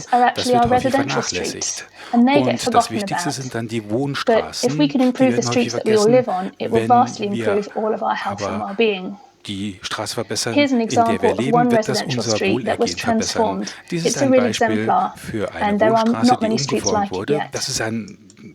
streets are das actually wird our häufig residential vernachlässigt. streets, and they get Und das forgotten Wichtigste about. sind dann die But if Wohnstraßen, we could die improve the werden häufig streets that we all vergessen. live on, it will Wenn vastly wir improve all of our health and aber well-being. die Straße verbessern, Here's an in der example wir of leben, one wird das residential unser street that was Wohlergehen verbessern. transformed. Dies ist It's a ein real Beispiel exemplar, für eine and there are Wohnstraße, not die many streets umgeformt like it wurde. yet. Das ist ein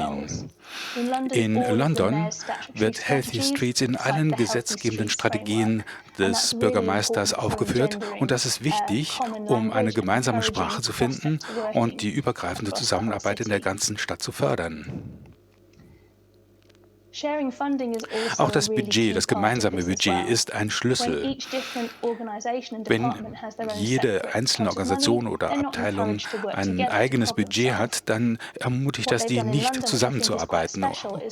ziehen. In London wird Healthy Streets in allen gesetzgebenden Strategien des Bürgermeisters aufgeführt, und das ist wichtig, um eine gemeinsame Sprache zu finden und die übergreifende Zusammenarbeit in der ganzen Stadt zu fördern. Auch das Budget, das gemeinsame Budget, ist ein Schlüssel. Wenn jede einzelne Organisation oder Abteilung ein eigenes Budget hat, dann ermutigt das die nicht zusammenzuarbeiten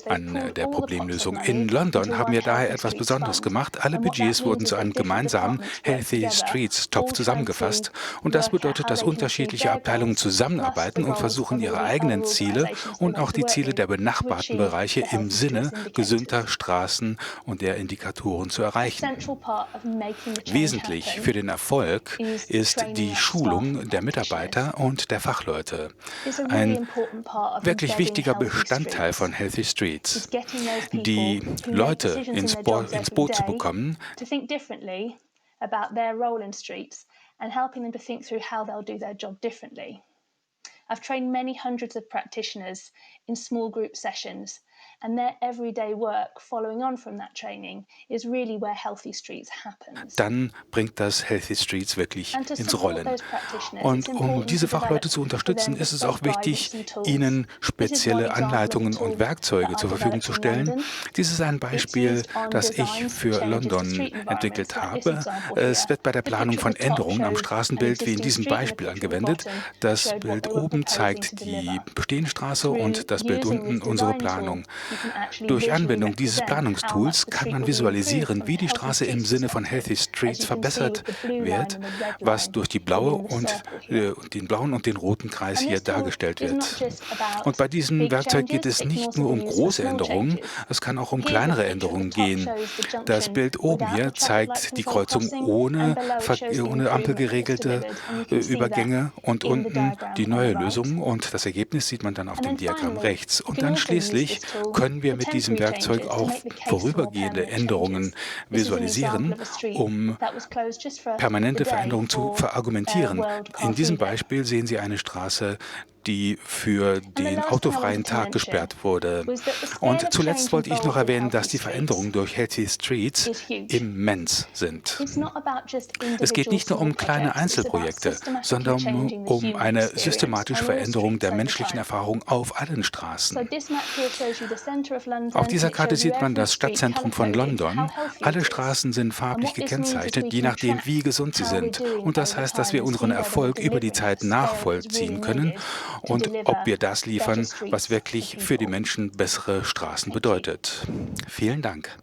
an der Problemlösung. In London haben wir daher etwas Besonderes gemacht. Alle Budgets wurden zu einem gemeinsamen Healthy Streets Topf zusammengefasst. Und das bedeutet, dass unterschiedliche Abteilungen zusammenarbeiten und versuchen, ihre eigenen Ziele und auch die Ziele der benachbarten Bereiche im Sinne gesünder Straßen und der Indikatoren zu erreichen. Wesentlich für den Erfolg ist die Schulung der Mitarbeiter und der Fachleute. Ein wirklich wichtiger Bestandteil von Healthy Streets, die Leute ins Boot zu bekommen, I've trained many hundreds of practitioners in small group sessions, and their everyday work following on from that training is really where Healthy Streets happens. Dann bringt das Healthy Streets wirklich ins Rollen. Und um diese Fachleute zu unterstützen, ist es auch wichtig, ihnen spezielle Anleitungen und Werkzeuge zur Verfügung zu stellen. Dies ist ein Beispiel, das ich für London entwickelt habe. Es wird bei der Planung von Änderungen am Straßenbild wie in diesem Beispiel angewendet. Das Bild oben zeigt die bestehende Straße und das Bild unten unsere Planung. Durch Anwendung dieses Planungstools kann man visualisieren, wie die Straße im Sinne von Healthy Streets verbessert wird, was durch die den blauen und den roten Kreis hier dargestellt wird. Und bei diesem Werkzeug geht es nicht nur um große Änderungen, es kann auch um kleinere Änderungen gehen. Das Bild oben hier zeigt die Kreuzung ohne ampelgeregelte Übergänge und unten die neue Lösung. Und das Ergebnis sieht man dann auf dem Diagramm rechts. Und dann schließlich können wir mit diesem Werkzeug auch vorübergehende Änderungen visualisieren, um permanente Veränderungen zu verargumentieren. In diesem Beispiel sehen Sie eine Straße, die für den autofreien Tag gesperrt wurde. Und zuletzt wollte ich noch erwähnen, dass die Veränderungen durch Healthy Streets immens sind. Es geht nicht nur um kleine Einzelprojekte, sondern um eine systematische Veränderung der menschlichen Erfahrung auf allen Straßen. Auf dieser Karte sieht man das Stadtzentrum von London. Alle Straßen sind farblich gekennzeichnet, je nachdem, wie gesund sie sind. Und das heißt, dass wir unseren Erfolg über die Zeit nachvollziehen können und ob wir das liefern, was wirklich für die Menschen bessere Straßen bedeutet. Vielen Dank.